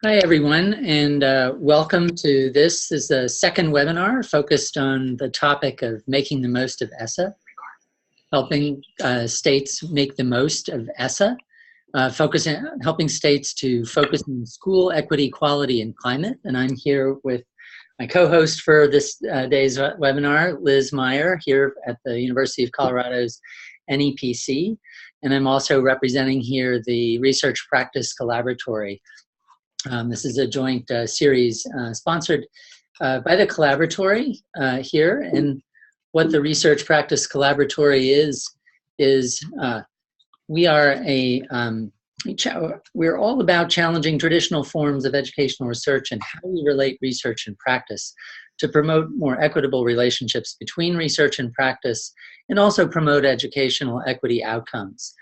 Hi, everyone, and welcome to this is the second webinar focused on the topic of making the most of ESSA, helping states make the most of ESSA, helping states to focus on school equity, quality, and climate. And I'm here with my co-host for this day's webinar, Liz Meyer, here at the University of Colorado's NEPC. And I'm also representing here the Research Practice Collaboratory. This is a joint series sponsored by the Collaboratory here. And what the Research Practice Collaboratory is we're all about challenging traditional forms of educational research and how we relate research and practice to promote more equitable relationships between research and practice and also promote educational equity outcomes.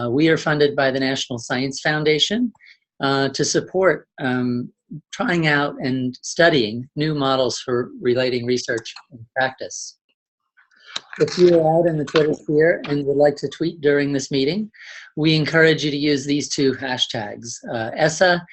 We are funded by the National Science Foundation to support trying out and studying new models for relating research and practice. If you are out in the Twitter sphere and would like to tweet during this meeting, we encourage you to use these two hashtags, ESSA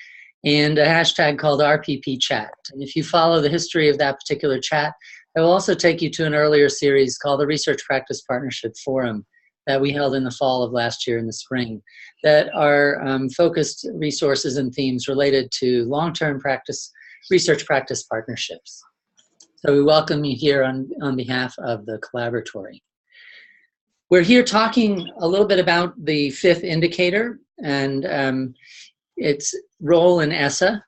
and a hashtag called RPPChat. And if you follow the history of that particular chat, it will also take you to an earlier series called the Research Practice Partnership Forum that we held in the fall of last year in the spring, that are focused resources and themes related to long-term research practice partnerships. So we welcome you here on behalf of the Collaboratory. We're here talking a little bit about the fifth indicator and its role in ESSA.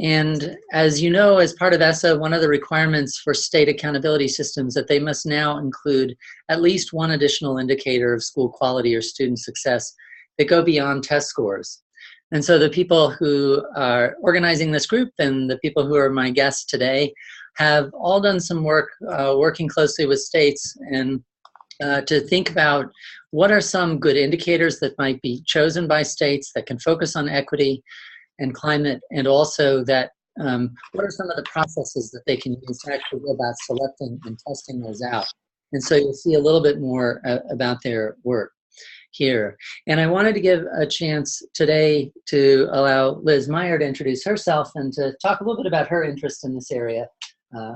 And as you know, as part of ESSA, one of the requirements for state accountability systems that they must now include at least one additional indicator of school quality or student success that go beyond test scores. And so the people who are organizing this group and the people who are my guests today have all done some work working closely with states and to think about what are some good indicators that might be chosen by states that can focus on equity and climate, and also that what are some of the processes that they can use to actually go about selecting and testing those out. And so you'll see a little bit more about their work here. And I wanted to give a chance today to allow Liz Meyer to introduce herself and to talk a little bit about her interest in this area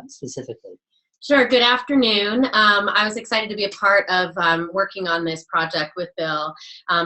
specifically. Sure. Good afternoon. I was excited to be a part of working on this project with Bill,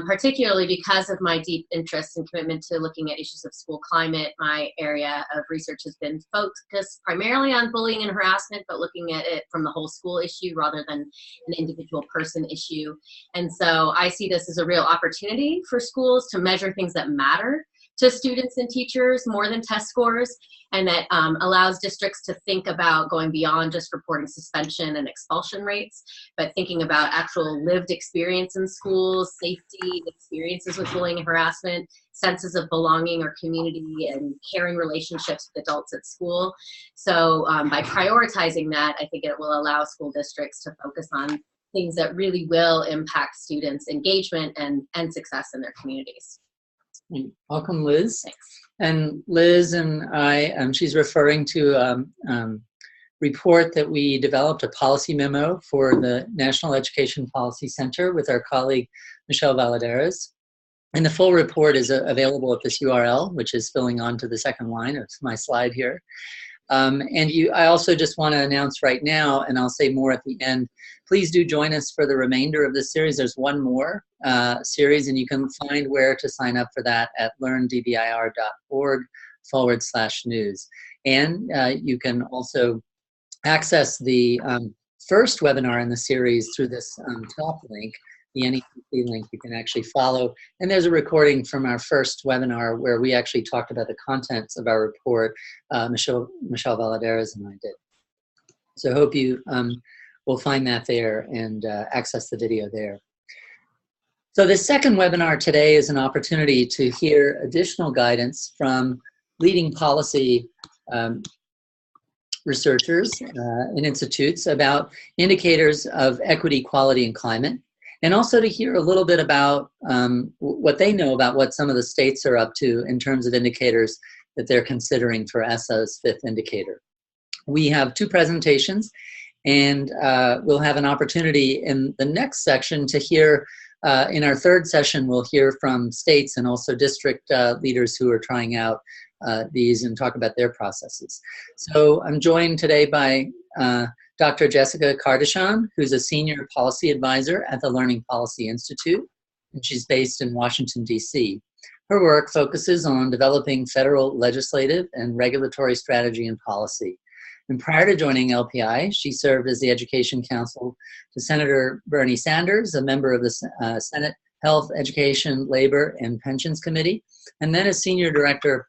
particularly because of my deep interest and commitment to looking at issues of school climate. My area of research has been focused primarily on bullying and harassment, but looking at it from the whole school issue rather than an individual person issue. And so I see this as a real opportunity for schools to measure things that matter to students and teachers more than test scores, and that allows districts to think about going beyond just reporting suspension and expulsion rates, but thinking about actual lived experience in schools, safety, experiences with bullying and harassment, senses of belonging or community, and caring relationships with adults at school. So by prioritizing that, I think it will allow school districts to focus on things that really will impact students' engagement and success in their communities. Welcome, Liz. Thanks. And Liz and I, she's referring to a report that we developed, a policy memo for the National Education Policy Center with our colleague, Michelle Valadares. And the full report is available at this URL, which is filling onto the second line of my slide here. I also just want to announce right now, and I'll say more at the end, please do join us for the remainder of this series. There's one more series, and you can find where to sign up for that at learndbir.org/news. And you can also access the first webinar in the series through this top link, the NEPC link. You can actually follow. And there's a recording from our first webinar where we actually talked about the contents of our report. Michelle Valadares and I did. So I hope you will find that there and access the video there. So the second webinar today is an opportunity to hear additional guidance from leading policy researchers and institutes about indicators of equity, quality, and climate, and also to hear a little bit about what they know about what some of the states are up to in terms of indicators that they're considering for ESSA's fifth indicator. We have two presentations, and we'll have an opportunity in the next section to hear, in our third session, we'll hear from states and also district leaders who are trying out these and talk about their processes. So I'm joined today by Dr. Jessica Kardashian, who's a senior policy advisor at the Learning Policy Institute, and she's based in Washington, D.C. Her work focuses on developing federal legislative and regulatory strategy and policy. And prior to joining LPI, she served as the education counsel to Senator Bernie Sanders, a member of the Senate Health, Education, Labor, and Pensions Committee, and then as senior director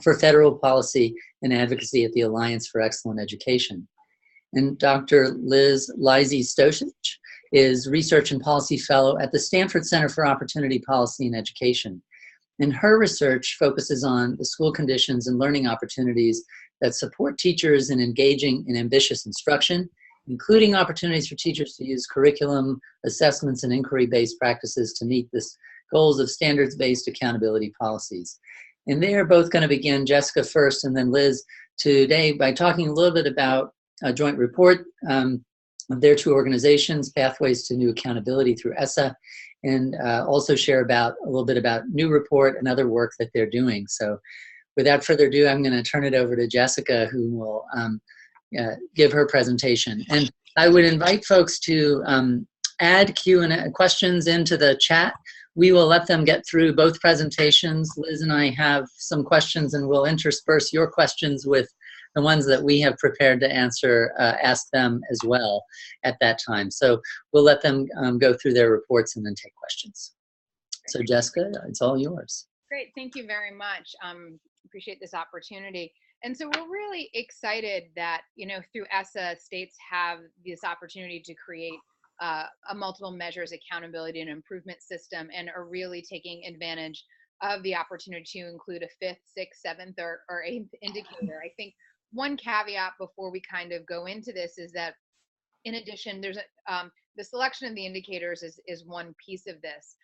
for federal policy and advocacy at the Alliance for Excellent Education. And Dr. Liz Stosich is research and policy fellow at the Stanford Center for Opportunity Policy and Education. And her research focuses on the school conditions and learning opportunities that support teachers in engaging in ambitious instruction, including opportunities for teachers to use curriculum, assessments, and inquiry-based practices to meet the goals of standards-based accountability policies. And they are both going to begin, Jessica first and then Liz, today by talking a little bit about a joint report of their two organizations, Pathways to New Accountability through ESSA, and also share a little bit about new report and other work that they're doing. So without further ado, I'm going to turn it over to Jessica, who will give her presentation. And I would invite folks to add Q&A questions into the chat. We will let them get through both presentations. Liz and I have some questions, and we'll intersperse your questions with the ones that we have prepared to answer, ask them as well at that time. So we'll let them go through their reports and then take questions. So Jessica, it's all yours. Great, thank you very much. Appreciate this opportunity. And so we're really excited that, through ESSA, states have this opportunity to create a multiple measures accountability and improvement system, and are really taking advantage of the opportunity to include a fifth, sixth, seventh, or eighth indicator. I think one caveat before we kind of go into this is that, in addition, there's the selection of the indicators is one piece of this.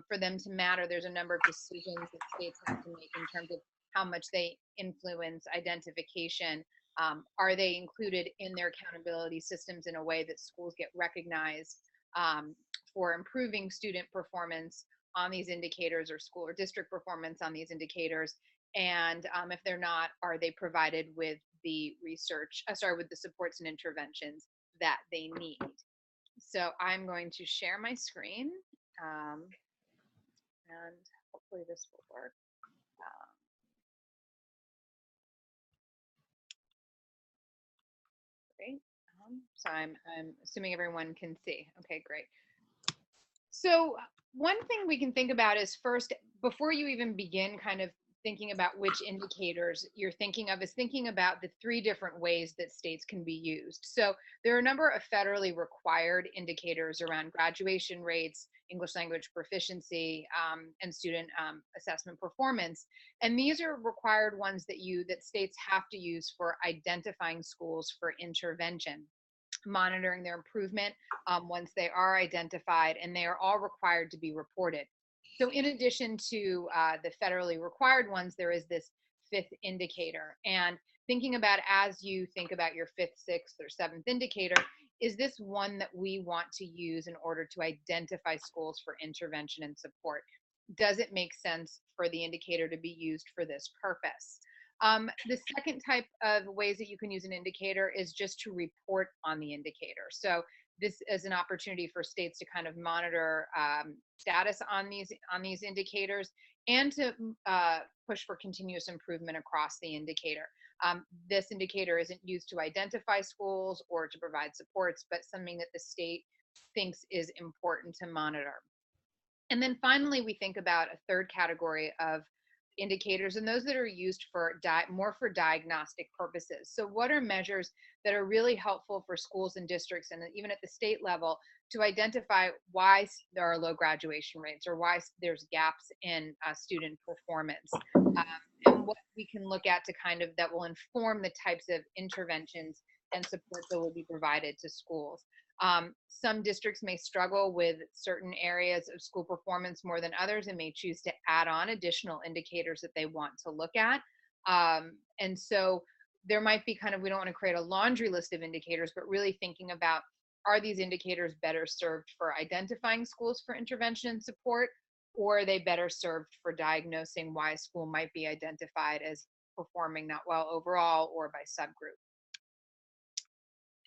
For them to matter, there's a number of decisions that states have to make in terms of how much they influence identification. Are they included in their accountability systems in a way that schools get recognized for improving student performance on these indicators, or school or district performance on these indicators? And if they're not, are they provided with the with the supports and interventions that they need? So I'm going to share my screen, and hopefully this will work. Great. So I'm assuming everyone can see. Okay, great. So one thing we can think about is, first, before you even begin kind of thinking about which indicators you're thinking of, is thinking about the three different ways that states can be used. So there are a number of federally required indicators around graduation rates, English language proficiency, and student assessment performance. And these are required ones that states have to use for identifying schools for intervention, monitoring their improvement once they are identified, and they are all required to be reported. So in addition to the federally required ones, there is this fifth indicator. And thinking about, as you think about your fifth, sixth, or seventh indicator, is this one that we want to use in order to identify schools for intervention and support? Does it make sense for the indicator to be used for this purpose? The second type of ways that you can use an indicator is just to report on the indicator. So this is an opportunity for states to kind of monitor status on these indicators, and to push for continuous improvement across the indicator. This indicator isn't used to identify schools or to provide supports, but something that the state thinks is important to monitor. And then finally, we think about a third category of indicators, and those that are used more for diagnostic purposes. So what are measures that are really helpful for schools and districts, and even at the state level, to identify why there are low graduation rates, or why there's gaps in student performance, and what we can look at to that will inform the types of interventions and support that will be provided to schools. Some districts may struggle with certain areas of school performance more than others, and may choose to add on additional indicators that they want to look at. And so there might be we don't want to create a laundry list of indicators, but really thinking about, are these indicators better served for identifying schools for intervention and support, or are they better served for diagnosing why a school might be identified as performing not well overall or by subgroup?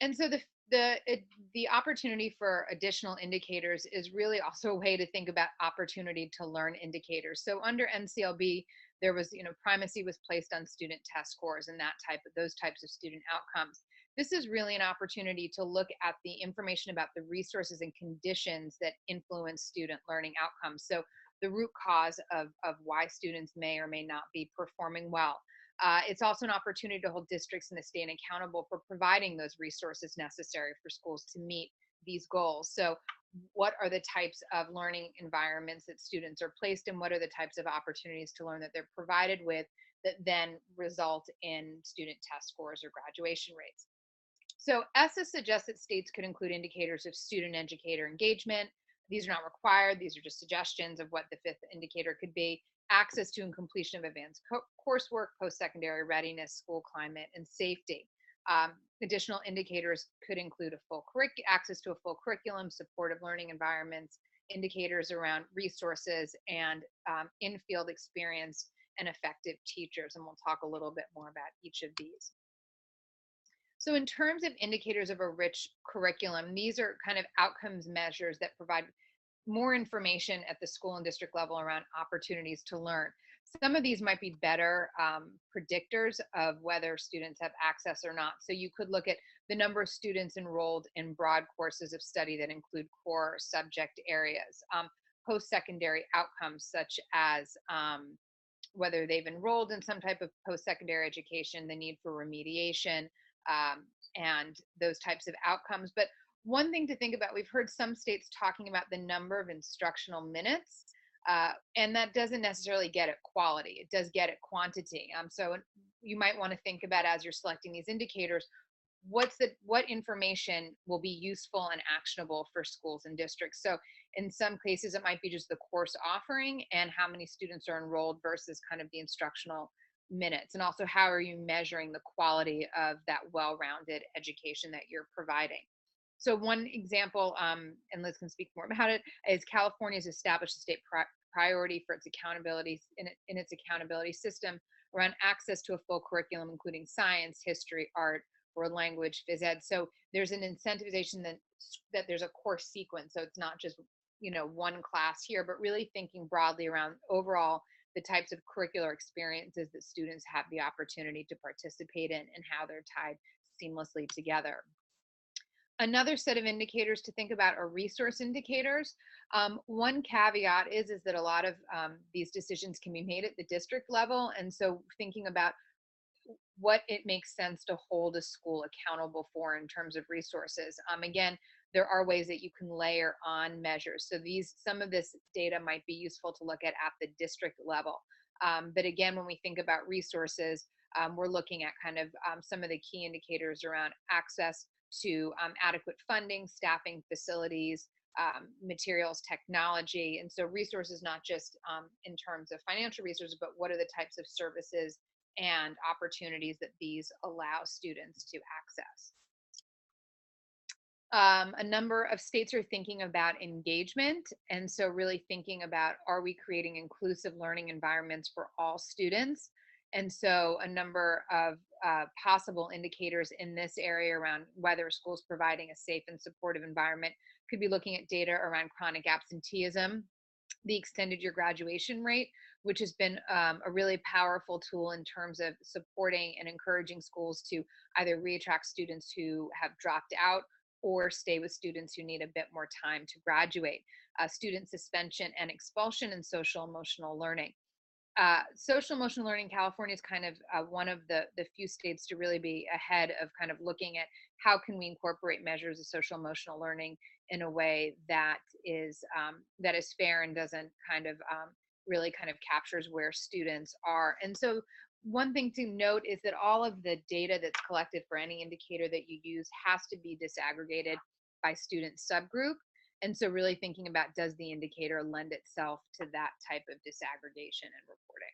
And so the opportunity for additional indicators is really also a way to think about opportunity to learn indicators. So under NCLB, there was, primacy was placed on student test scores and those types of student outcomes. This is really an opportunity to look at the information about the resources and conditions that influence student learning outcomes. So the root cause of why students may or may not be performing well. It's also an opportunity to hold districts in the state accountable for providing those resources necessary for schools to meet these goals. So what are the types of learning environments that students are placed in? What are the types of opportunities to learn that they're provided with that then result in student test scores or graduation rates? So ESSA suggests that states could include indicators of student educator engagement. These are not required. These are just suggestions of what the fifth indicator could be. Access to and completion of advanced coursework, post-secondary readiness, school climate, and safety. Additional indicators could include access to a full curriculum, supportive learning environments, indicators around resources, and in-field experience and effective teachers. And we'll talk a little bit more about each of these. So in terms of indicators of a rich curriculum, these are kind of outcomes measures that provide more information at the school and district level around opportunities to learn. Some of these might be better predictors of whether students have access or not. So you could look at the number of students enrolled in broad courses of study that include core subject areas, post-secondary outcomes such as whether they've enrolled in some type of post-secondary education, the need for remediation, and those types of outcomes. But one thing to think about, we've heard some states talking about the number of instructional minutes, and that doesn't necessarily get at quality. It does get at quantity. So you might want to think about, as you're selecting these indicators, what information will be useful and actionable for schools and districts. So in some cases, it might be just the course offering and how many students are enrolled versus kind of the instructional minutes. And also, how are you measuring the quality of that well-rounded education that you're providing? So one example, and Liz can speak more about it, is California's established a state priority for its accountability in its accountability system around access to a full curriculum, including science, history, art, world language, phys ed. So there's an incentivization that there's a course sequence. So it's not just one class here, but really thinking broadly around overall the types of curricular experiences that students have the opportunity to participate in and how they're tied seamlessly together. Another set of indicators to think about are resource indicators. One caveat is that a lot of these decisions can be made at the district level, and so thinking about what it makes sense to hold a school accountable for in terms of resources. Again, there are ways that you can layer on measures. So some of this data might be useful to look at the district level. But again, when we think about resources, we're looking at kind of some of the key indicators around access to adequate funding, staffing, facilities, materials, technology. And so resources, not just in terms of financial resources, but what are the types of services and opportunities that these allow students to access. A number of states are thinking about engagement, and so really thinking about, are we creating inclusive learning environments for all students? And so a number of possible indicators in this area around whether a school is providing a safe and supportive environment could be looking at data around chronic absenteeism, the extended year graduation rate, which has been a really powerful tool in terms of supporting and encouraging schools to either reattract students who have dropped out or stay with students who need a bit more time to graduate. Student suspension and expulsion, and social emotional learning. Social emotional learning, California is kind of one of the few states to really be ahead of kind of looking at how can we incorporate measures of social emotional learning in a way that is fair and doesn't kind of really kind of captures where students are. And so one thing to note is that all of the data that's collected for any indicator that you use has to be disaggregated by student subgroup. And so really thinking about, does the indicator lend itself to that type of disaggregation and reporting?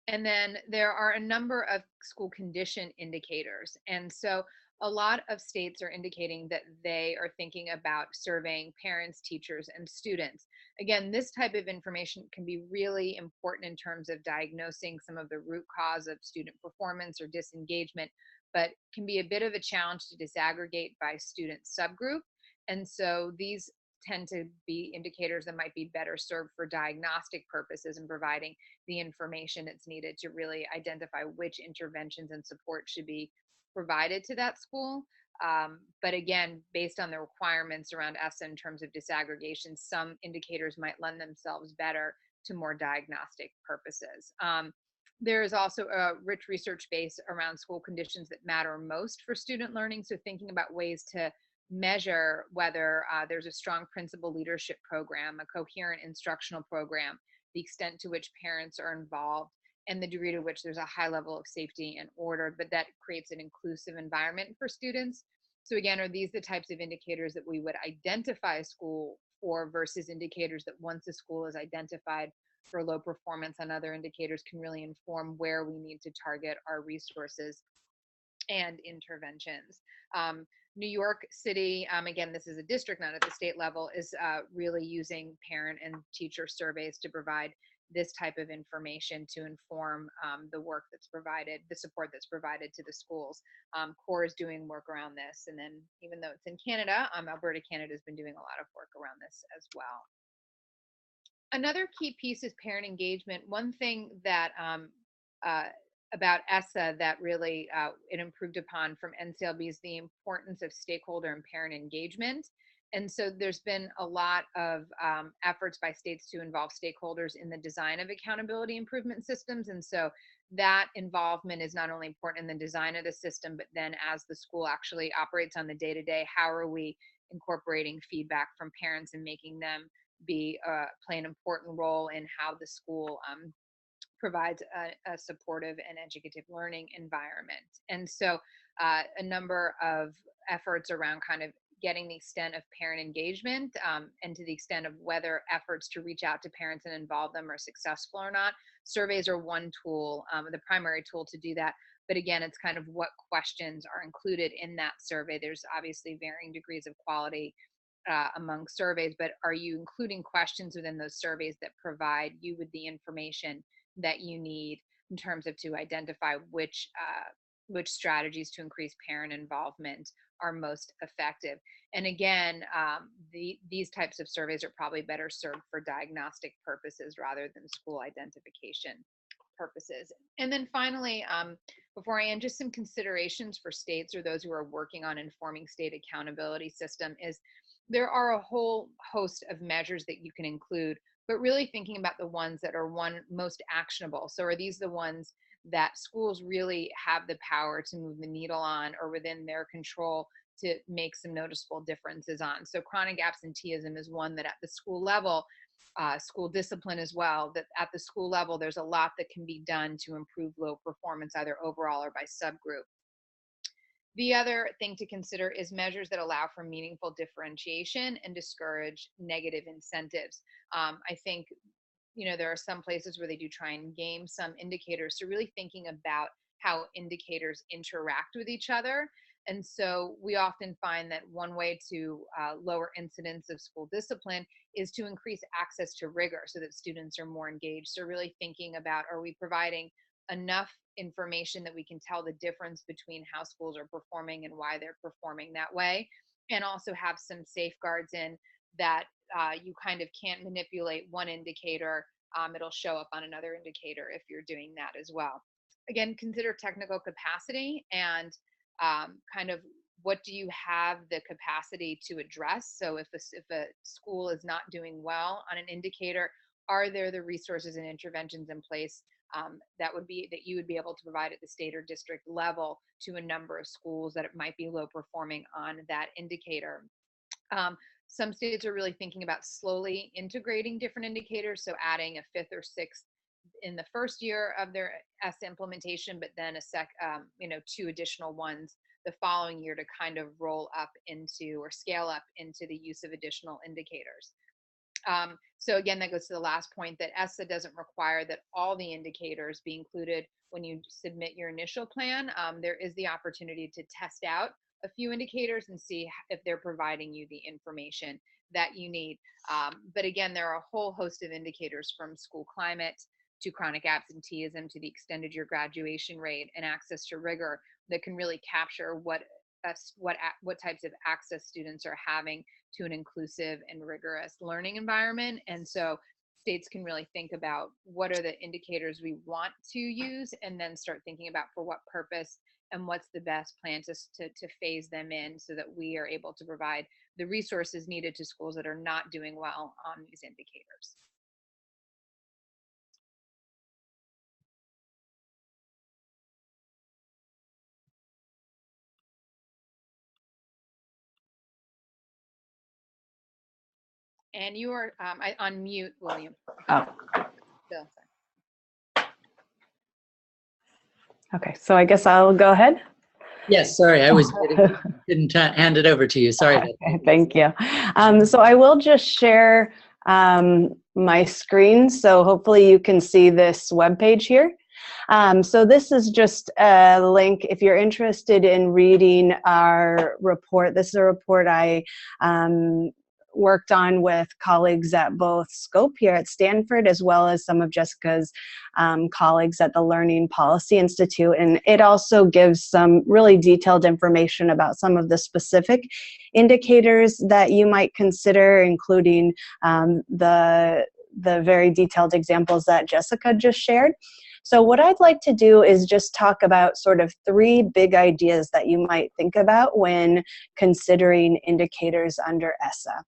And then there are a number of school condition indicators. And so a lot of states are indicating that they are thinking about surveying parents, teachers, and students. Again, this type of information can be really important in terms of diagnosing some of the root cause of student performance or disengagement, but can be a bit of a challenge to disaggregate by student subgroup. And so these tend to be indicators that might be better served for diagnostic purposes and providing the information that's needed to really identify which interventions and support should be provided to that school. But again, based on the requirements around ESSA in terms of disaggregation, some indicators might lend themselves better to more diagnostic purposes. There is also a rich research base around school conditions that matter most for student learning. So thinking about ways to measure whether there's a strong principal leadership program, a coherent instructional program, the extent to which parents are involved, and the degree to which there's a high level of safety and order, but that creates an inclusive environment for students. So again, are these the types of indicators that we would identify a school for versus indicators that once a school is identified for low performance on other indicators can really inform where we need to target our resources and interventions. New York City, again, this is a district, not at the state level, is really using parent and teacher surveys to provide this type of information to inform the work that's provided, the support that's provided to the schools. CORE is doing work around this. And then even though it's in Canada, Alberta, Canada has been doing a lot of work around this as well. Another key piece is parent engagement. One thing that about ESSA that really it improved upon from NCLB is the importance of stakeholder and parent engagement. And so there's been a lot of efforts by states to involve stakeholders in the design of accountability improvement systems. And so that involvement is not only important in the design of the system, but then as the school actually operates on the day-to-day, how are we incorporating feedback from parents and making them play an important role in how the school provides a supportive and educative learning environment. And so a number of efforts around kind of getting the extent of parent engagement and to the extent of whether efforts to reach out to parents and involve them are successful or not. Surveys are one tool, the primary tool to do that. But again, it's kind of what questions are included in that survey. There's obviously varying degrees of quality among surveys, but are you including questions within those surveys that provide you with the information that you need in terms of to identify which strategies to increase parent involvement are most effective? And again, these types of surveys are probably better served for diagnostic purposes rather than school identification purposes. And then finally, before I end, just some considerations for states or those who are working on informing state accountability system is there are a whole host of measures that you can include, but really thinking about the ones that are most actionable. So are these the ones that schools really have the power to move the needle on or within their control to make some noticeable differences on? So chronic absenteeism is one that at the school level, school discipline as well, that at the school level, there's a lot that can be done to improve low performance, either overall or by subgroup. The other thing to consider is measures that allow for meaningful differentiation and discourage negative incentives. I think, there are some places where they do try and game some indicators. So really thinking about how indicators interact with each other. And so we often find that one way to lower incidence of school discipline is to increase access to rigor so that students are more engaged. So really thinking about, are we providing enough information that we can tell the difference between how schools are performing and why they're performing that way, and also have some safeguards in that you kind of can't manipulate one indicator. It'll show up on another indicator if you're doing that as well. Again, consider technical capacity and kind of what do you have the capacity to address. So if a school is not doing well on an indicator, are there the resources and interventions in place that you would be able to provide at the state or district level to a number of schools that it might be low performing on that indicator? Some states are really thinking about slowly integrating different indicators, so adding a fifth or sixth in the first year of their ESSA implementation, but then two additional ones the following year to kind of roll up into or scale up into the use of additional indicators. So again, that goes to the last point that ESSA doesn't require that all the indicators be included when you submit your initial plan. There is the opportunity to test out a few indicators and see if they're providing you the information that you need. But again, there are a whole host of indicators, from school climate to chronic absenteeism to the extended year graduation rate and access to rigor, that can really capture what types of access students are having to an inclusive and rigorous learning environment. And so states can really think about what are the indicators we want to use, and then start thinking about for what purpose and what's the best plan to phase them in, so that we are able to provide the resources needed to schools that are not doing well on these indicators. And you are on mute, William. Oh. Bill, Okay, so I guess I'll go ahead. Yes, sorry, I was didn't hand it over to you. Sorry. Okay, thank you. So I will just share my screen, so hopefully you can see this webpage here. So this is just a link if you're interested in reading our report. This is a report I worked on with colleagues at both Scope here at Stanford, as well as some of Jessica's colleagues at the Learning Policy Institute. And it also gives some really detailed information about some of the specific indicators that you might consider, including the very detailed examples that Jessica just shared. So what I'd like to do is just talk about sort of 3 big ideas that you might think about when considering indicators under ESSA.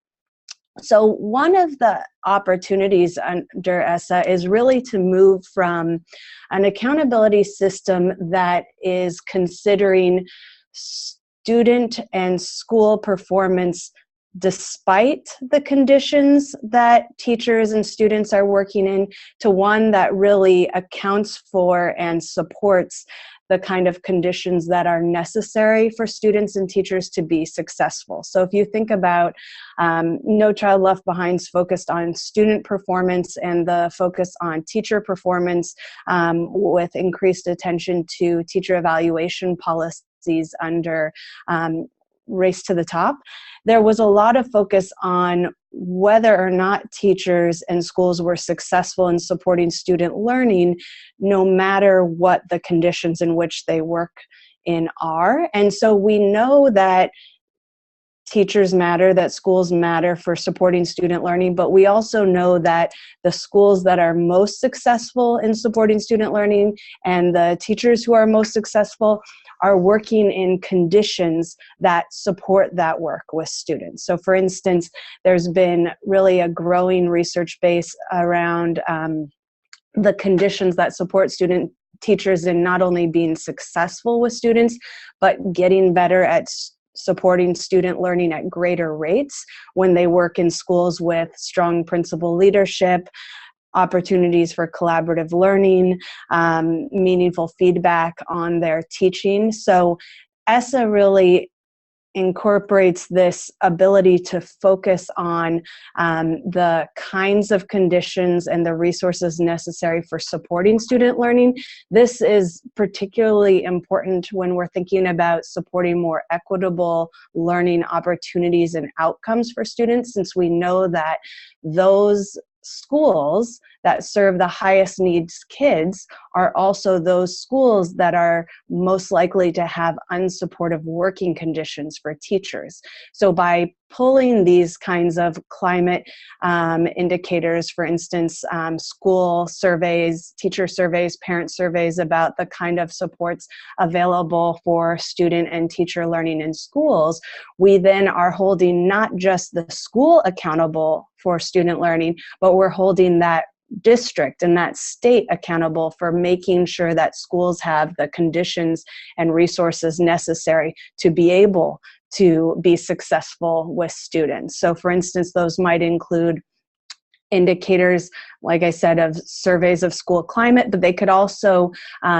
So one of the opportunities under ESSA is really to move from an accountability system that is considering student and school performance despite the conditions that teachers and students are working in, to one that really accounts for and supports the kind of conditions that are necessary for students and teachers to be successful. So if you think about No Child Left Behind's focused on student performance and the focus on teacher performance, with increased attention to teacher evaluation policies under Race to the Top, there was a lot of focus on whether or not teachers and schools were successful in supporting student learning, no matter what the conditions in which they work in are. And so we know that teachers matter, that schools matter for supporting student learning, but we also know that the schools that are most successful in supporting student learning and the teachers who are most successful are working in conditions that support that work with students. So for instance, there's been really a growing research base around the conditions that support teachers in not only being successful with students, but getting better at supporting student learning at greater rates when they work in schools with strong principal leadership, opportunities for collaborative learning, meaningful feedback on their teaching. So ESSA really incorporates this ability to focus on the kinds of conditions and the resources necessary for supporting student learning. This is particularly important when we're thinking about supporting more equitable learning opportunities and outcomes for students, since we know that those schools that serve the highest needs kids are also those schools that are most likely to have unsupportive working conditions for teachers. So by pulling these kinds of climate indicators, for instance, school surveys, teacher surveys, parent surveys about the kind of supports available for student and teacher learning in schools, we then are holding not just the school accountable for student learning, but we're holding that district and that state accountable for making sure that schools have the conditions and resources necessary to be able to be successful with students. So for instance, those might include indicators, like I said, of surveys of school climate, but they could also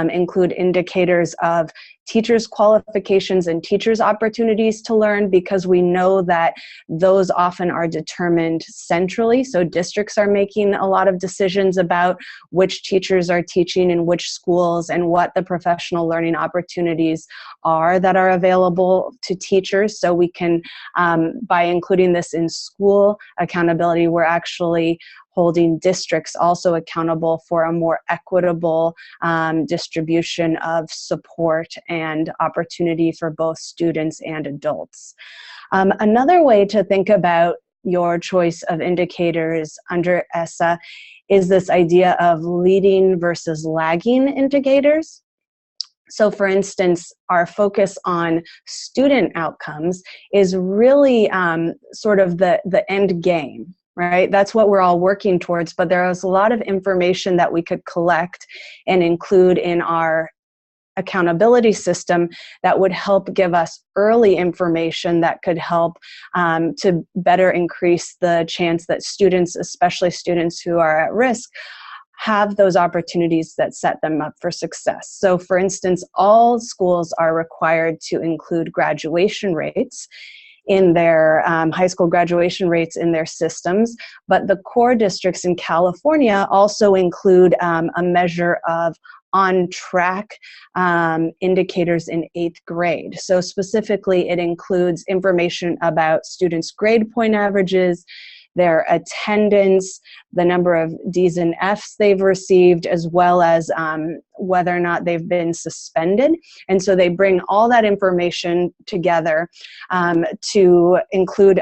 include indicators of teachers' qualifications and teachers' opportunities to learn, because we know that those often are determined centrally. So districts are making a lot of decisions about which teachers are teaching in which schools and what the professional learning opportunities are that are available to teachers. So we can, by including this in school accountability, we're actually holding districts also accountable for a more equitable distribution of support and opportunity for both students and adults. Another way to think about your choice of indicators under ESSA is this idea of leading versus lagging indicators. So for instance, our focus on student outcomes is really sort of the end game, right? That's what we're all working towards, but there is a lot of information that we could collect and include in our accountability system that would help give us early information that could help to better increase the chance that students, especially students who are at risk, have those opportunities that set them up for success. So for instance, all schools are required to include graduation rates in their high school graduation rates in their systems, but the core districts in California also include a measure of on-track indicators in 8th grade. So specifically, it includes information about students' grade point averages, their attendance, the number of D's and F's they've received, as well as whether or not they've been suspended. And so they bring all that information together to include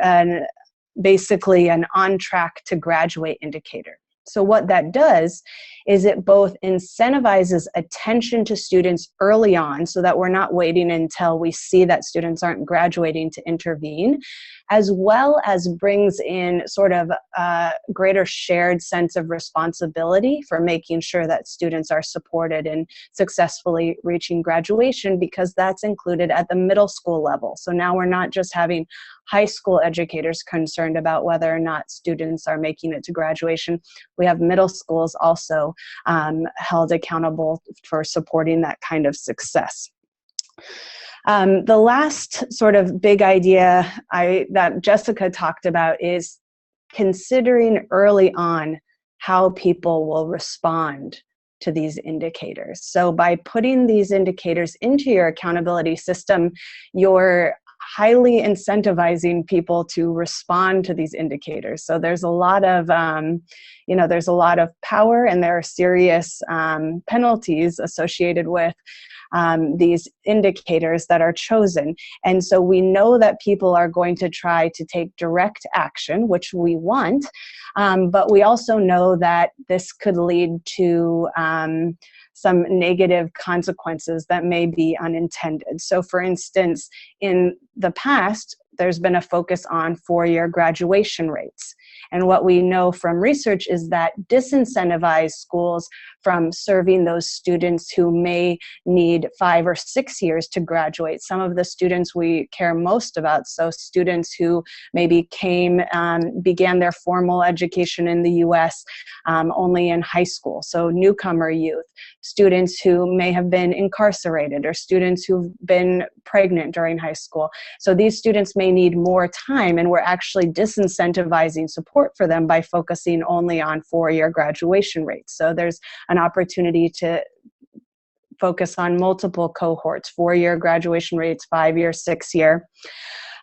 basically an on-track to graduate indicator. So what that does is it both incentivizes attention to students early on so that we're not waiting until we see that students aren't graduating to intervene, as well as brings in sort of a greater shared sense of responsibility for making sure that students are supported in successfully reaching graduation, because that's included at the middle school level. So now we're not just having high school educators concerned about whether or not students are making it to graduation. We have middle schools also held accountable for supporting that kind of success. The last sort of big idea that Jessica talked about is considering early on how people will respond to these indicators. So by putting these indicators into your accountability system, you're highly incentivizing people to respond to these indicators. So there's a lot of, there's a lot of power, and there are serious penalties associated with these indicators that are chosen. And so we know that people are going to try to take direct action, which we want, but we also know that this could lead to some negative consequences that may be unintended. So for instance, in the past, there's been a focus on four-year graduation rates. And what we know from research is that disincentivize schools from serving those students who may need 5 or 6 years to graduate. Some of the students we care most about, so students who maybe began their formal education in the US only in high school, so newcomer youth, students who may have been incarcerated, or students who've been pregnant during high school. So these students may need more time, and we're actually disincentivizing support for them by focusing only on 4-year graduation rates. So there's an opportunity to focus on multiple cohorts, 4-year graduation rates, 5-year, 6-year.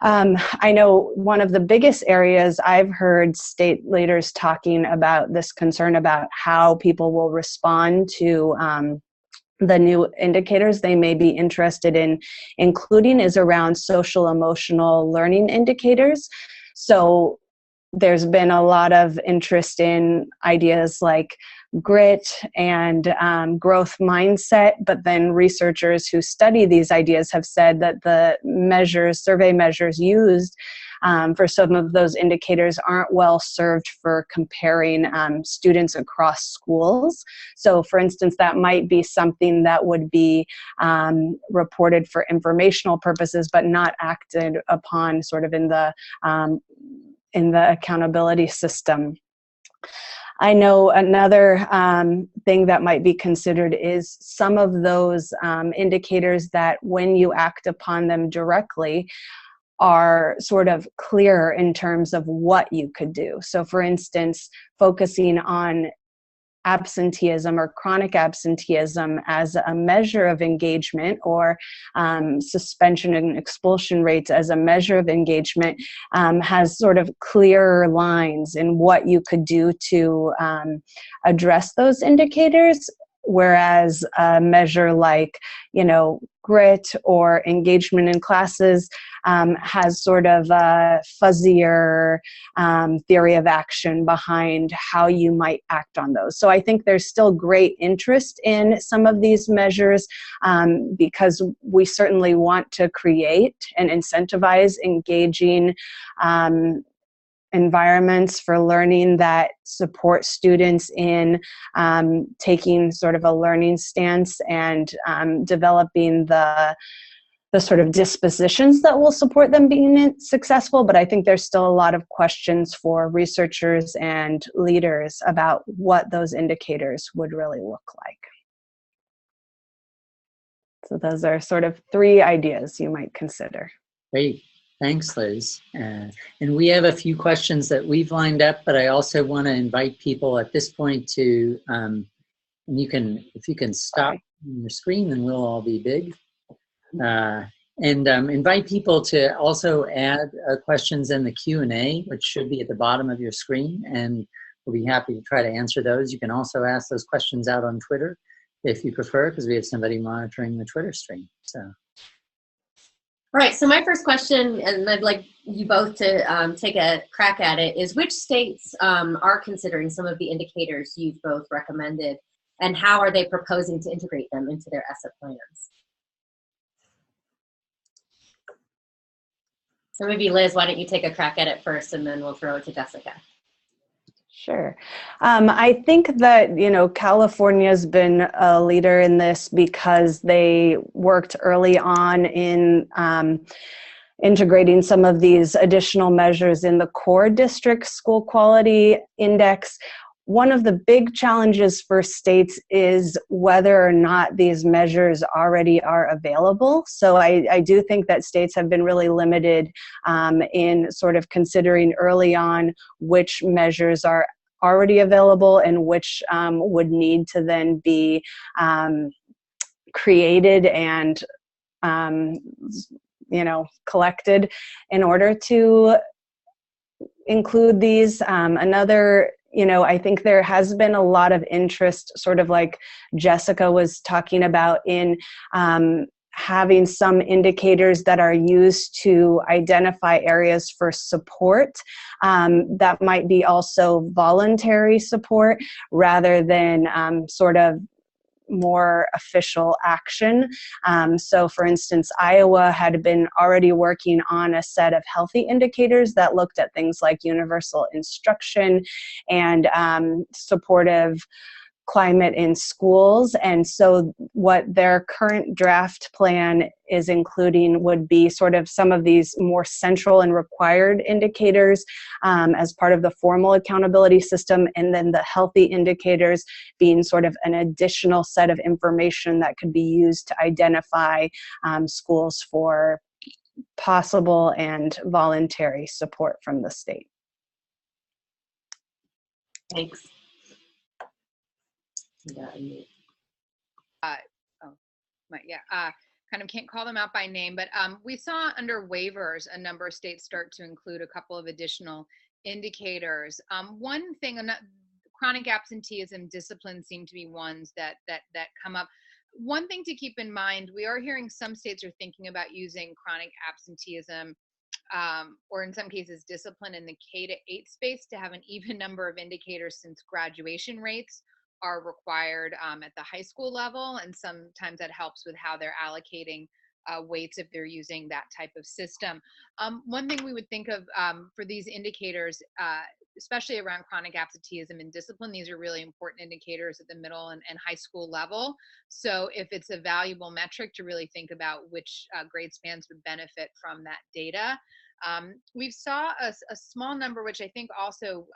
I know one of the biggest areas I've heard state leaders talking about this concern about how people will respond to the new indicators they may be interested in including is around social emotional learning indicators. So there's been a lot of interest in ideas like grit and growth mindset, but then researchers who study these ideas have said that the survey measures used for some of those indicators aren't well served for comparing students across schools. So for instance, that might be something that would be reported for informational purposes, but not acted upon sort of in the accountability system. I know another thing that might be considered is some of those indicators that when you act upon them directly are sort of clearer in terms of what you could do. So for instance, focusing on absenteeism or chronic absenteeism as a measure of engagement, or suspension and expulsion rates as a measure of engagement, has sort of clearer lines in what you could do to address those indicators. Whereas a measure like, grit or engagement in classes has sort of a fuzzier theory of action behind how you might act on those. So I think there's still great interest in some of these measures because we certainly want to create and incentivize engaging environments for learning that support students in taking sort of a learning stance and developing the sort of dispositions that will support them being successful. But I think there's still a lot of questions for researchers and leaders about what those indicators would really look like. So those are sort of 3 ideas you might consider. Great. Thanks, Liz. And we have a few questions that we've lined up, but I also want to invite people at this point to, and if you can stop your screen, then we'll all be big. Invite people to also add questions in the Q&A, which should be at the bottom of your screen, and we'll be happy to try to answer those. You can also ask those questions out on Twitter if you prefer, because we have somebody monitoring the Twitter stream. So. All right, so my first question, and I'd like you both to take a crack at it, is which states are considering some of the indicators you've both recommended, and how are they proposing to integrate them into their ESSA plans? So maybe Liz, why don't you take a crack at it first, and then we'll throw it to Jessica. Sure. I think that, California's been a leader in this because they worked early on in integrating some of these additional measures in the core district school quality index. One of the big challenges for states is whether or not these measures already are available. So I do think that states have been really limited in sort of considering early on which measures are already available and which would need to then be created and collected in order to include these. I think there has been a lot of interest, sort of like Jessica was talking about, in having some indicators that are used to identify areas for support that might be also voluntary support rather than sort of more official action. So for instance, Iowa had been already working on a set of healthy indicators that looked at things like universal instruction and supportive climate in schools. And so what their current draft plan is including would be sort of some of these more central and required indicators as part of the formal accountability system, and then the healthy indicators being sort of an additional set of information that could be used to identify schools for possible and voluntary support from the state. Thanks. Kind of can't call them out by name, but we saw under waivers a number of states start to include a couple of additional indicators. One thing, chronic absenteeism, discipline seem to be ones that come up. One thing to keep in mind, we are hearing some states are thinking about using chronic absenteeism or in some cases discipline in the K-8 space to have an even number of indicators, since graduation rates are required at the high school level, and sometimes that helps with how they're allocating weights if they're using that type of system. One thing we would think of for these indicators, especially around chronic absenteeism and discipline, these are really important indicators at the middle and high school level. So if it's a valuable metric, to really think about which grade spans would benefit from that data. We saw a small number, which I think also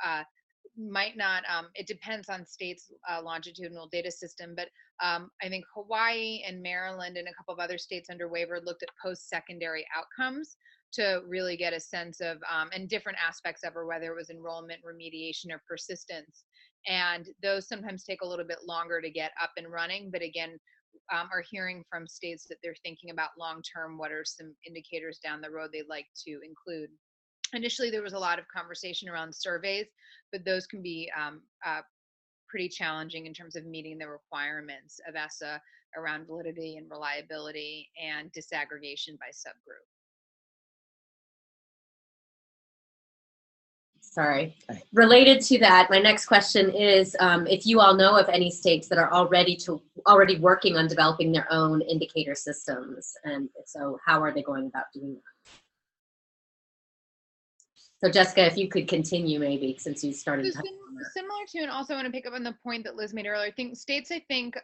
might not, it depends on states' longitudinal data system, but I think Hawaii and Maryland and a couple of other states under waiver looked at post-secondary outcomes to really get a sense of, and different aspects of, or whether it was enrollment, remediation, or persistence. And those sometimes take a little bit longer to get up and running, but again, are hearing from states that they're thinking about long-term, what are some indicators down the road they'd like to include. Initially, there was a lot of conversation around surveys, but those can be pretty challenging in terms of meeting the requirements of ESSA around validity and reliability and disaggregation by subgroup. Sorry. Related to that, my next question is if you all know of any states that are already working on developing their own indicator systems, and if so, how are they going about doing that? So Jessica, if you could continue maybe, since you started. So similar to, and also I want to pick up on the point that Liz made earlier, I think states,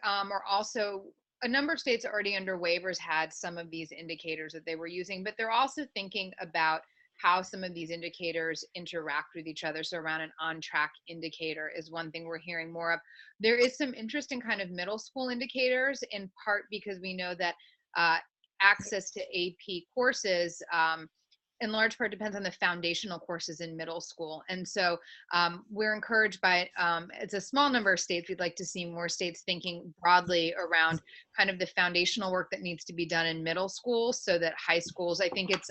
are also, a number of states already under waivers had some of these indicators that they were using, but they're also thinking about how some of these indicators interact with each other. So around an on-track indicator is one thing we're hearing more of. There is some interest in kind of middle school indicators, in part because we know that access to AP courses in large part depends on the foundational courses in middle school. And so we're encouraged by, it's a small number of states, we'd like to see more states thinking broadly around kind of the foundational work that needs to be done in middle school, so that high schools, I think it's,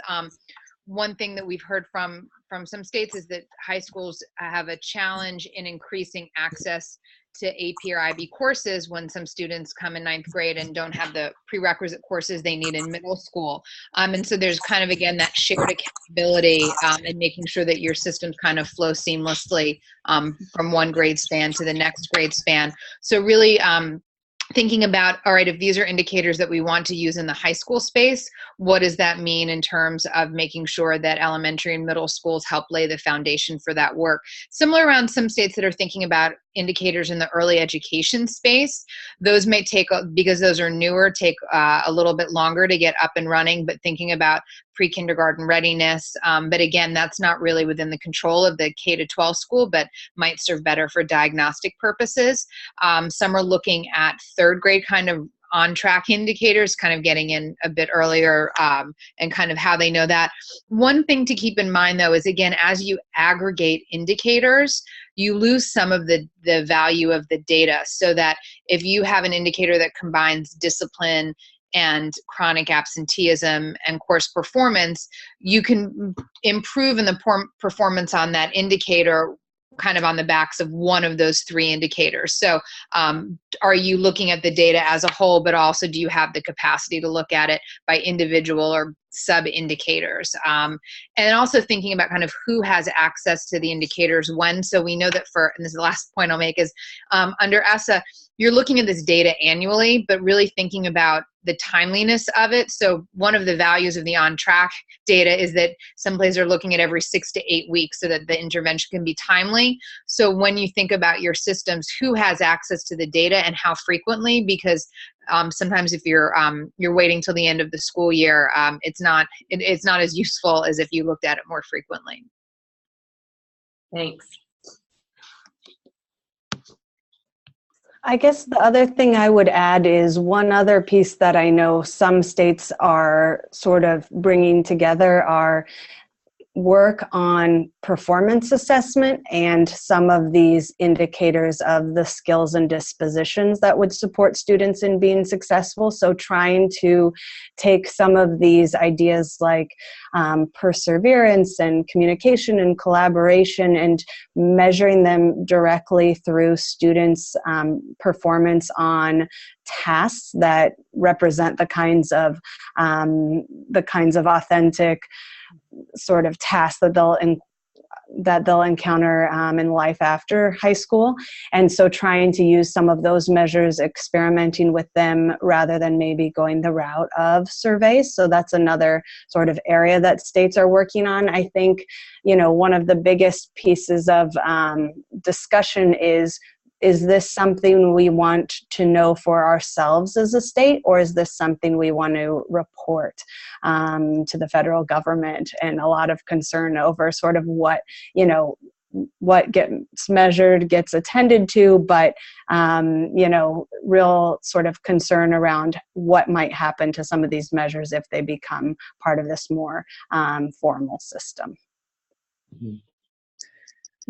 one thing that we've heard from some states is that high schools have a challenge in increasing access to AP or IB courses when some students come in 9th grade and don't have the prerequisite courses they need in middle school. And so there's kind of, again, that shared accountability and making sure that your systems kind of flow seamlessly from one grade span to the next grade span. So really, thinking about, all right, if these are indicators that we want to use in the high school space, what does that mean in terms of making sure that elementary and middle schools help lay the foundation for that work? Similar around some states that are thinking about indicators in the early education space. Those may take, because those are newer, take a little bit longer to get up and running, but thinking about pre-kindergarten readiness. But again, that's not really within the control of the K-12 school, but might serve better for diagnostic purposes. Some are looking at 3rd grade kind of on-track indicators, kind of getting in a bit earlier and kind of how they know that. One thing to keep in mind, though, is again, as you aggregate indicators, you lose some of the value of the data, so that if you have an indicator that combines discipline and chronic absenteeism and course performance, you can improve in the performance on that indicator kind of on the backs of one of those 3 indicators. So are you looking at the data as a whole, but also do you have the capacity to look at it by individual or sub-indicators? And also thinking about kind of who has access to the indicators when. So we know that and this is the last point I'll make, is under ESSA, you're looking at this data annually, but really thinking about the timeliness of it. So one of the values of the on-track data is that some places are looking at every 6 to 8 weeks so that the intervention can be timely. So when you think about your systems, who has access to the data and how frequently? Because sometimes if you're waiting till the end of the school year, it's not as useful as if you looked at it more frequently. Thanks. I guess the other thing I would add is one other piece that I know some states are sort of bringing together are work on performance assessment and some of these indicators of the skills and dispositions that would support students in being successful. So trying to take some of these ideas like perseverance and communication and collaboration and measuring them directly through students' performance on tasks that represent the kinds of authentic sort of tasks that they'll encounter in life after high school. And so trying to use some of those measures, experimenting with them rather than maybe going the route of surveys. So that's another sort of area that states are working on. I think, one of the biggest pieces of discussion is this something we want to know for ourselves as a state, or is this something we want to report to the federal government? And a lot of concern over sort of what, what gets measured gets attended to, but real sort of concern around what might happen to some of these measures if they become part of this more formal system.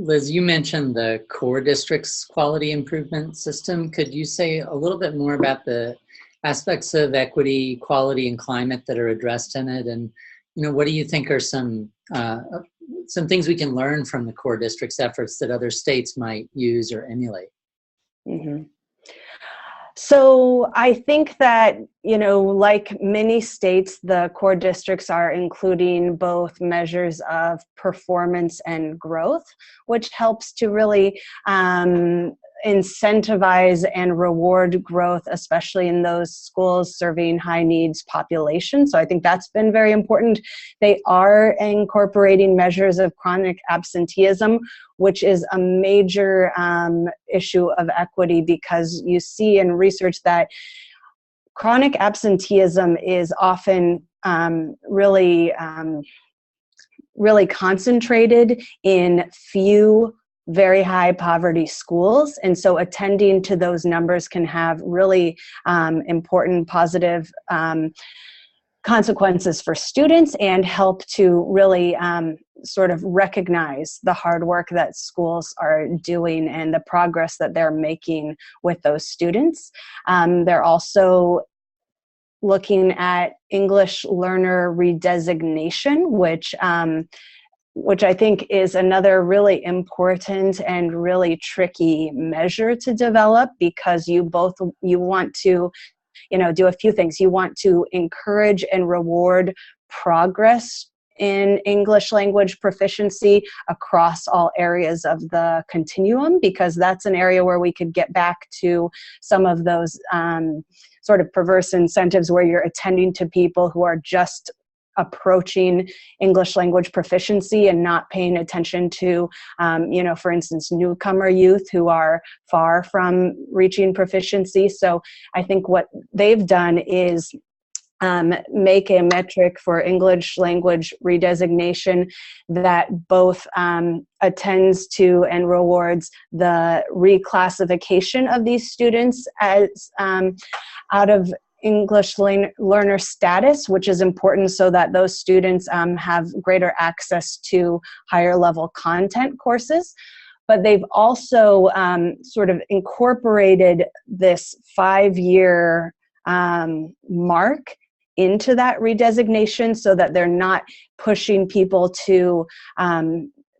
Liz, you mentioned the core district's quality improvement system. Could you say a little bit more about the aspects of equity, quality, and climate that are addressed in it? And, what do you think are some things we can learn from the core district's efforts that other states might use or emulate? Mm-hmm. So I think that, like many states, the core districts are including both measures of performance and growth, which helps to really incentivize and reward growth, especially in those schools serving high needs populations. So I think that's been very important. They are incorporating measures of chronic absenteeism, which is a major issue of equity, because you see in research that chronic absenteeism is often really concentrated in few very high poverty schools. And so attending to those numbers can have really important positive consequences for students and help to really sort of recognize the hard work that schools are doing and the progress that they're making with those students. They're also looking at English learner redesignation, which I think is another really important and really tricky measure to develop, because you want to do a few things. You want to encourage and reward progress in English language proficiency across all areas of the continuum, because that's an area where we could get back to some of those sort of perverse incentives where you're attending to people who are just approaching English language proficiency and not paying attention to, for instance, newcomer youth who are far from reaching proficiency. So I think what they've done is make a metric for English language redesignation that both attends to and rewards the reclassification of these students as out of English learner status, which is important so that those students have greater access to higher level content courses. But they've also sort of incorporated this 5-year mark into that redesignation so that they're not pushing people to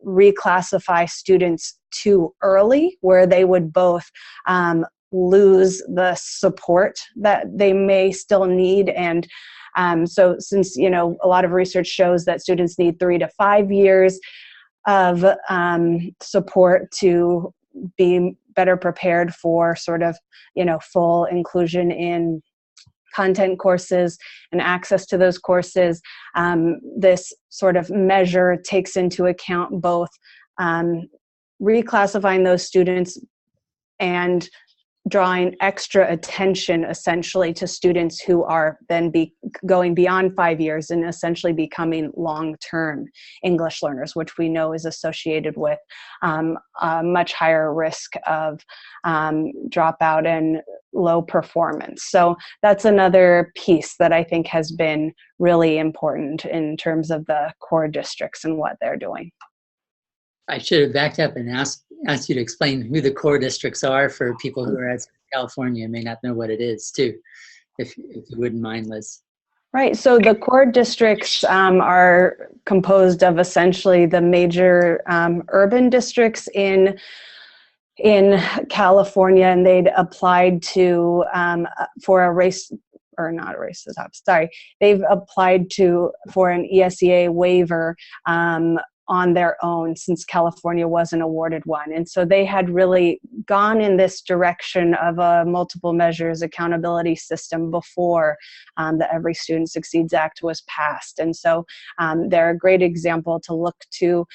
reclassify students too early, where they would both lose the support that they may still need. And so since, a lot of research shows that students need 3 to 5 years of support to be better prepared for sort of, full inclusion in content courses and access to those courses, this sort of measure takes into account both reclassifying those students and drawing extra attention essentially to students who are then going beyond 5 years and essentially becoming long-term English learners, which we know is associated with a much higher risk of dropout and low performance. So that's another piece that I think has been really important in terms of the core districts and what they're doing. I should have backed up and asked you to explain who the core districts are for people who are outside California and may not know what it is too, if you wouldn't mind, Liz. Right, so the core districts are composed of essentially the major urban districts in California, and they'd applied to for a race, or not a race to the top, sorry, they've applied for an ESSA waiver on their own since California wasn't awarded one. And so they had really gone in this direction of a multiple measures accountability system before the Every Student Succeeds Act was passed. And so they're a great example to look to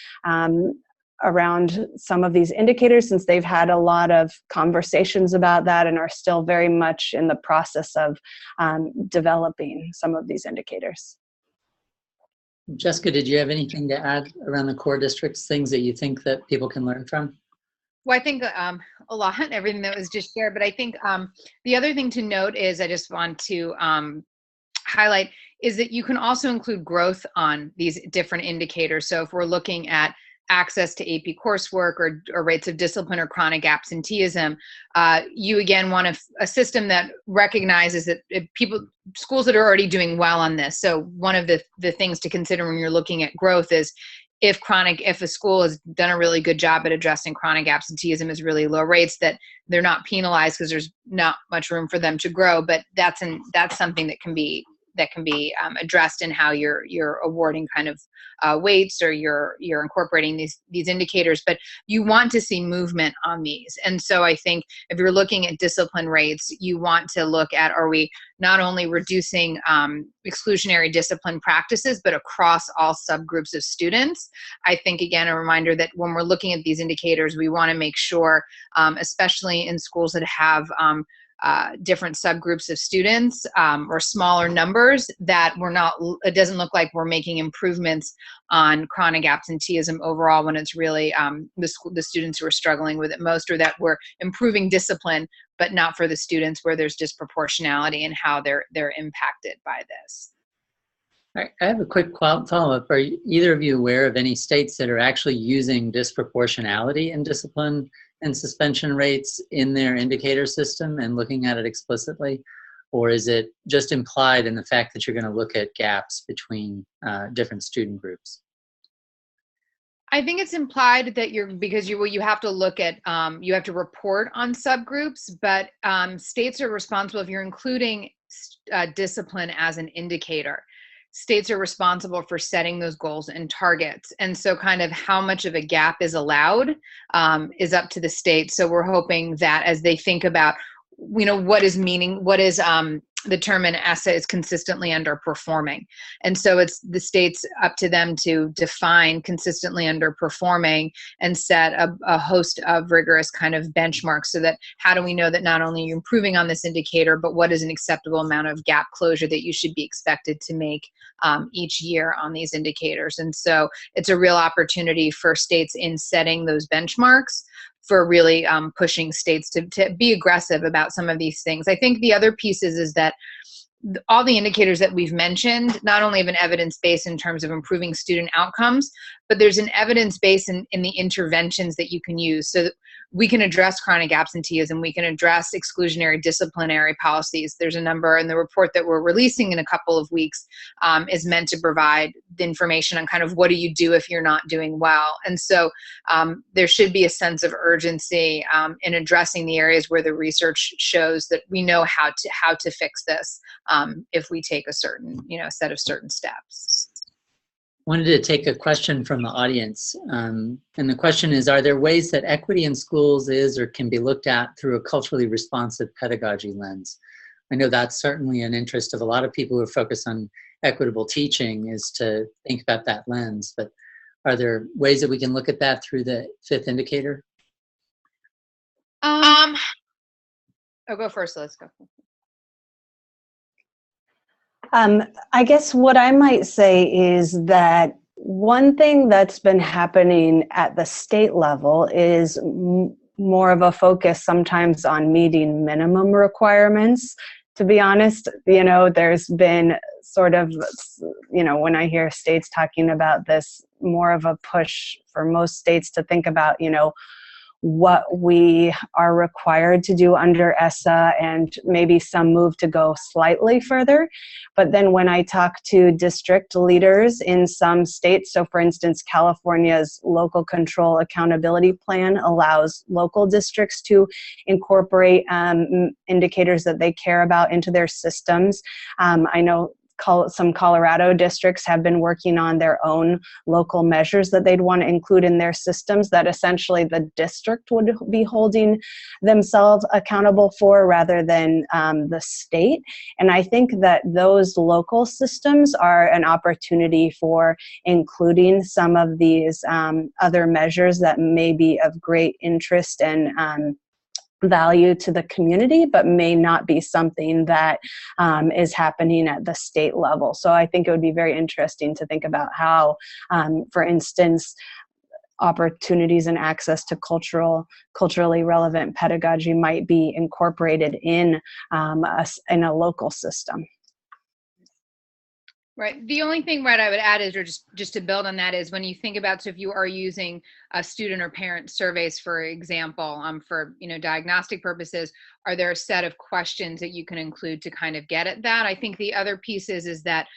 around some of these indicators, since they've had a lot of conversations about that and are still very much in the process of developing some of these indicators. Jessica, did you have anything to add around the core districts, things that you think that people can learn from? Well, I think a lot, everything that was just shared, but I think the other thing to note is I just want to highlight is that you can also include growth on these different indicators. So if we're looking at access to AP coursework or rates of discipline or chronic absenteeism, you again want a system that recognizes that schools that are already doing well on this. So one of the things to consider when you're looking at growth is if a school has done a really good job at addressing chronic absenteeism is really low rates, that they're not penalized because there's not much room for them to grow. But that's something that can be addressed in how you're awarding kind of weights, or you're incorporating these indicators. But you want to see movement on these. And so I think if you're looking at discipline rates, you want to look at, are we not only reducing exclusionary discipline practices, but across all subgroups of students? I think, again, a reminder that when we're looking at these indicators, we want to make sure, especially in schools that have different subgroups of students or smaller numbers, that it doesn't look like we're making improvements on chronic absenteeism overall, when it's really the students who are struggling with it most, or that we're improving discipline, but not for the students where there's disproportionality in how they're impacted by this. I have a quick follow-up. Are either of you aware of any states that are actually using disproportionality in discipline and suspension rates in their indicator system and looking at it explicitly? Or is it just implied in the fact that you're going to look at gaps between different student groups? I think it's implied that you have to look at, you have to report on subgroups, but states are responsible if you're including discipline as an indicator. States are responsible for setting those goals and targets. And so kind of how much of a gap is allowed is up to the state. So we're hoping that as they think about, what is the term in ESSA is consistently underperforming. And so it's the states up to them to define consistently underperforming and set a host of rigorous kind of benchmarks, so that how do we know that not only you're improving on this indicator, but what is an acceptable amount of gap closure that you should be expected to make each year on these indicators. And so it's a real opportunity for states in setting those benchmarks, for really pushing states to be aggressive about some of these things. I think the other piece is that all the indicators that we've mentioned not only have an evidence base in terms of improving student outcomes, but there's an evidence base in the interventions that you can use. So that we can address chronic absenteeism, we can address exclusionary disciplinary policies. There's a number, and the report that we're releasing in a couple of weeks is meant to provide the information on kind of what do you do if you're not doing well. And so there should be a sense of urgency in addressing the areas where the research shows that we know how to fix this if we take a certain set of certain steps. Wanted to take a question from the audience. And the question is, are there ways that equity in schools is or can be looked at through a culturally responsive pedagogy lens? I know that's certainly an interest of a lot of people who are focused on equitable teaching, is to think about that lens. But are there ways that we can look at that through the fifth indicator? Oh, go first. Let's go. I guess what I might say is that one thing that's been happening at the state level is more of a focus sometimes on meeting minimum requirements. To be honest, there's been sort of, when I hear states talking about this, more of a push for most states to think about, what we are required to do under ESSA, and maybe some move to go slightly further. But then when I talk to district leaders in some states, so for instance, California's local control accountability plan allows local districts to incorporate indicators that they care about into their systems. I know some Colorado districts have been working on their own local measures that they'd want to include in their systems, that essentially the district would be holding themselves accountable for, rather than the state. And I think that those local systems are an opportunity for including some of these other measures that may be of great interest and value to the community, but may not be something that is happening at the state level. So I think it would be very interesting to think about how, for instance, opportunities and access to culturally relevant pedagogy might be incorporated in a local system. Right. The only thing, I would add is, or just to build on that, is when you think about, so if you are using student or parent surveys, for example, for diagnostic purposes, are there a set of questions that you can include to kind of get at that? I think the other piece is that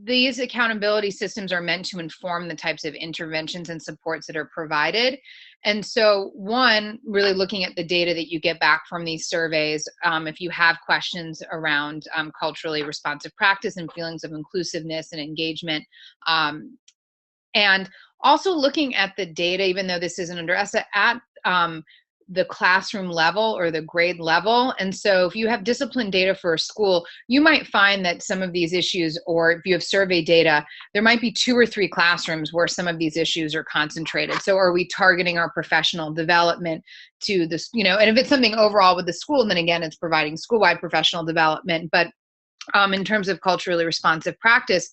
these accountability systems are meant to inform the types of interventions and supports that are provided. And so, one, really looking at the data that you get back from these surveys, if you have questions around culturally responsive practice and feelings of inclusiveness and engagement, and also looking at the data, even though this isn't under ESSA, at the classroom level or the grade level. And so if you have discipline data for a school, you might find that some of these issues, or if you have survey data, there might be 2 or 3 classrooms where some of these issues are concentrated. So are we targeting our professional development to this, and if it's something overall with the school, then again, it's providing school-wide professional development. But in terms of culturally responsive practice,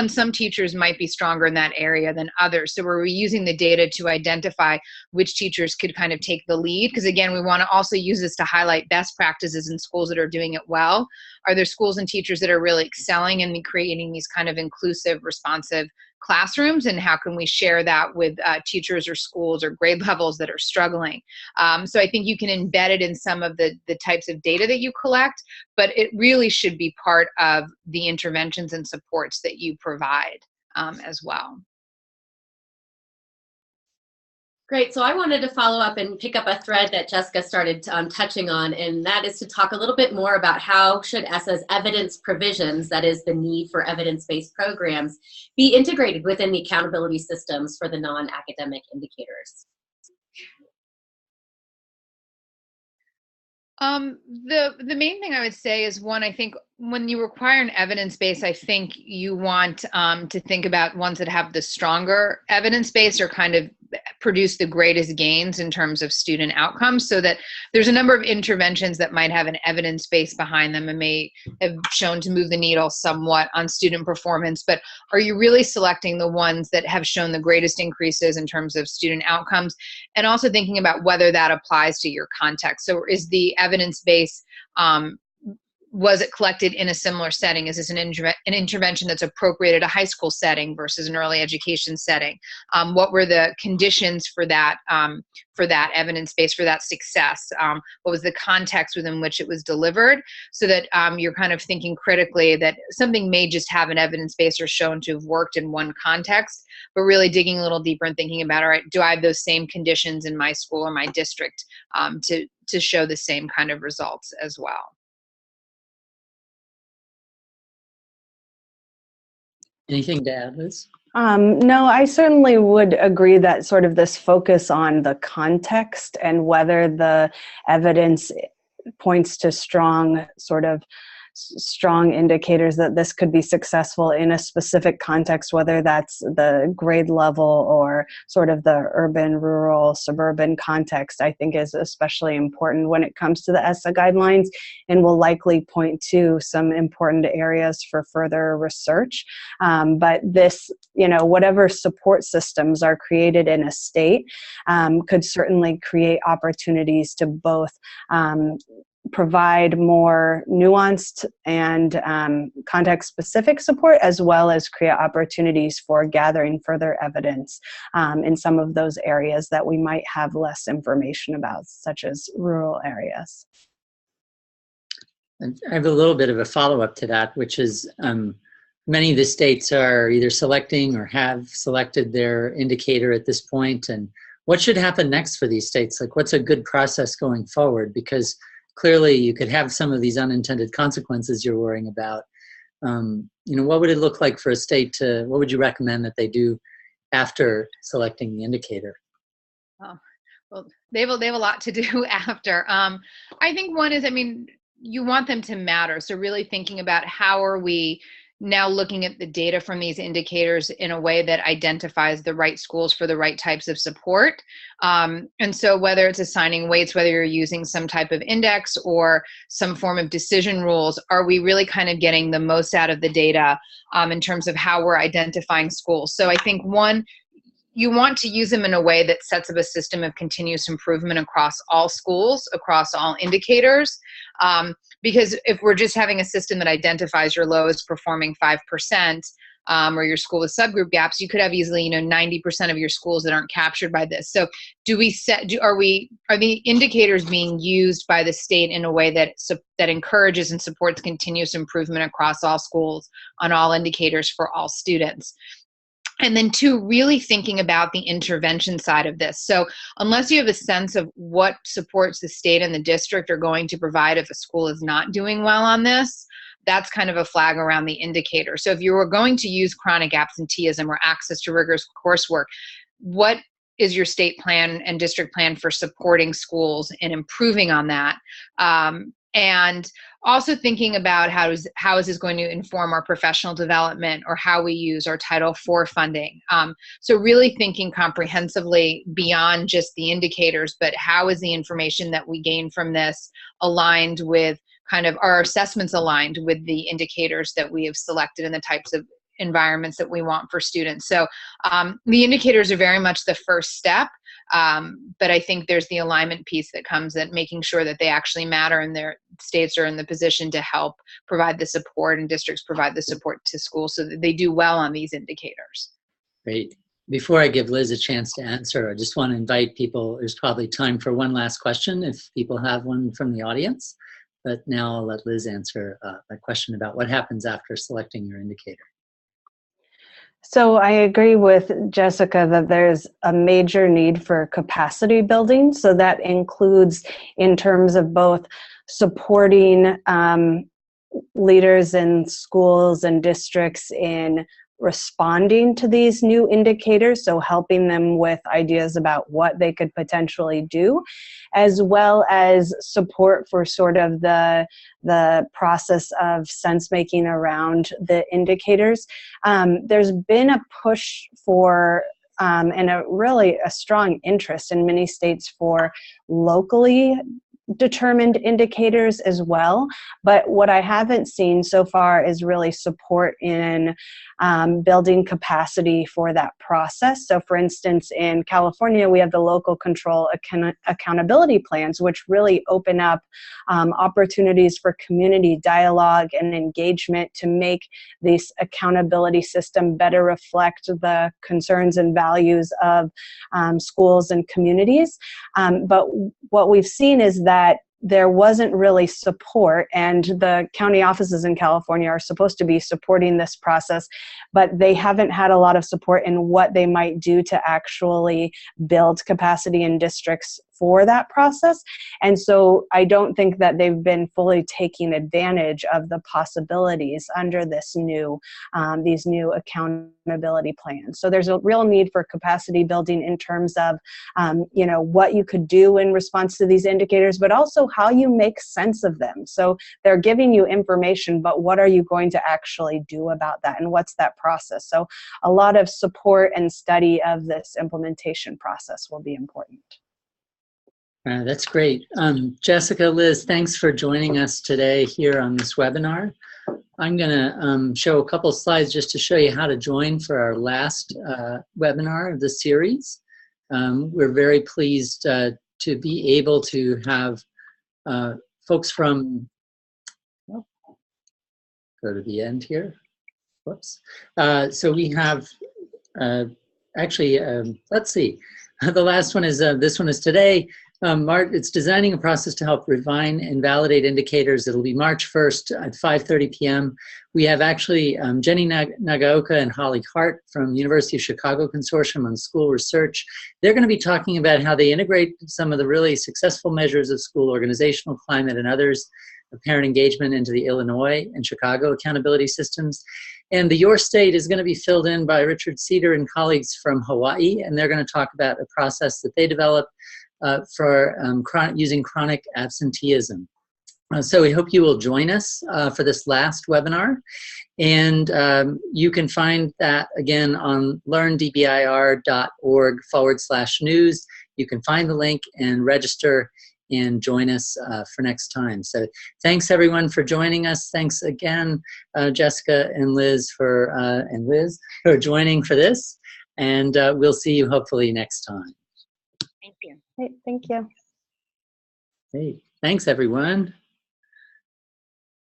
some teachers might be stronger in that area than others. So we're using the data to identify which teachers could kind of take the lead. Because again, we want to also use this to highlight best practices in schools that are doing it well. Are there schools and teachers that are really excelling in creating these kind of inclusive, responsive classrooms, and how can we share that with teachers or schools or grade levels that are struggling? So I think you can embed it in some of the types of data that you collect, but it really should be part of the interventions and supports that you provide as well. Great. So I wanted to follow up and pick up a thread that Jessica started touching on, and that is to talk a little bit more about how should ESSA's evidence provisions, that is the need for evidence-based programs, be integrated within the accountability systems for the non-academic indicators. The main thing I would say is, one, I think when you require an evidence base, I think you want to think about ones that have the stronger evidence base or kind of produce the greatest gains in terms of student outcomes, so that there's a number of interventions that might have an evidence base behind them and may have shown to move the needle somewhat on student performance. But are you really selecting the ones that have shown the greatest increases in terms of student outcomes? And also thinking about whether that applies to your context. So is the evidence base, was it collected in a similar setting? Is this an intervention that's appropriate at a high school setting versus an early education setting? What were the conditions for that evidence base, for that success? What was the context within which it was delivered? So that you're kind of thinking critically that something may just have an evidence base or shown to have worked in one context, but really digging a little deeper and thinking about, all right, do I have those same conditions in my school or my district to show the same kind of results as well? Anything to add, Liz? No, I certainly would agree that sort of this focus on the context and whether the evidence points to strong indicators that this could be successful in a specific context, whether that's the grade level or sort of the urban, rural, suburban context, I think is especially important when it comes to the ESSA guidelines, and will likely point to some important areas for further research. But this, whatever support systems are created in a state could certainly create opportunities to both provide more nuanced and context-specific support, as well as create opportunities for gathering further evidence in some of those areas that we might have less information about, such as rural areas. And I have a little bit of a follow-up to that, which is many of the states are either selecting or have selected their indicator at this point. And what should happen next for these states? Like, what's a good process going forward? Because clearly you could have some of these unintended consequences you're worrying about. What would it look like for a state what would you recommend that they do after selecting the indicator? Oh, well, they have a lot to do after. I think one is, you want them to matter. So really thinking about how are we now looking at the data from these indicators in a way that identifies the right schools for the right types of support. And so whether it's assigning weights, whether you're using some type of index or some form of decision rules, are we really kind of getting the most out of the data in terms of how we're identifying schools? So I think one, you want to use them in a way that sets up a system of continuous improvement across all schools, across all indicators. Because if we're just having a system that identifies your lowest performing 5%, or your school with subgroup gaps, you could have easily, 90% of your schools that aren't captured by this. So are the indicators being used by the state in a way that encourages and supports continuous improvement across all schools on all indicators for all students? And then two, really thinking about the intervention side of this. So unless you have a sense of what supports the state and the district are going to provide if a school is not doing well on this, that's kind of a flag around the indicator. So if you were going to use chronic absenteeism or access to rigorous coursework, what is your state plan and district plan for supporting schools and improving on that? And also thinking about how is this going to inform our professional development or how we use our Title IV funding. So really thinking comprehensively beyond just the indicators, but how is the information that we gain from this aligned with kind of our assessments aligned with the indicators that we have selected and the types of environments that we want for students. So the indicators are very much the first step. But I think there's the alignment piece that comes at making sure that they actually matter and their states are in the position to help provide the support and districts provide the support to schools so that they do well on these indicators. Great. Before I give Liz a chance to answer, I just want to invite people, there's probably time for one last question if people have one from the audience. But now I'll let Liz answer a question about what happens after selecting your indicator. So I agree with Jessica that there's a major need for capacity building. So that includes in terms of both supporting leaders in schools and districts in responding to these new indicators, so helping them with ideas about what they could potentially do, as well as support for sort of the process of sense making around the indicators. There's been a push for and a strong interest in many states for locally determined indicators as well. But what I haven't seen so far is really support in building capacity for that process. So for instance, in California, we have the local control accountability plans, which really open up opportunities for community dialogue and engagement to make this accountability system better reflect the concerns and values of schools and communities. But what we've seen is that there wasn't really support, and the county offices in California are supposed to be supporting this process, but they haven't had a lot of support in what they might do to actually build capacity in districts for that process. And so I don't think that they've been fully taking advantage of the possibilities under this these new accountability plans. So there's a real need for capacity building in terms of what you could do in response to these indicators, but also how you make sense of them. So they're giving you information, but what are you going to actually do about that, and what's that process? So a lot of support and study of this implementation process will be important. That's great. Jessica, Liz, thanks for joining us today here on this webinar. I'm going to show a couple slides just to show you how to join for our last webinar of the series. We're very pleased to be able to have folks from, go to the end here, whoops. So we have, let's see, the last one is, this one is today. It's designing a process to help refine and validate indicators. It'll be March 1st at 5:30 p.m. We have actually Jenny Nagaoka and Holly Hart from University of Chicago Consortium on School Research. They're going to be talking about how they integrate some of the really successful measures of school organizational climate and others, of parent engagement, into the Illinois and Chicago accountability systems. And the Your State is going to be filled in by Richard Cedar and colleagues from Hawaii, and they're going to talk about a process that they developed for using chronic absenteeism. So we hope you will join us for this last webinar. And you can find that again on learndbir.org/news. You can find the link and register and join us for next time. So thanks everyone for joining us. Thanks again, Jessica and Liz for joining for this. And we'll see you hopefully next time. Thank you. Great, thank you. Hey, thanks everyone.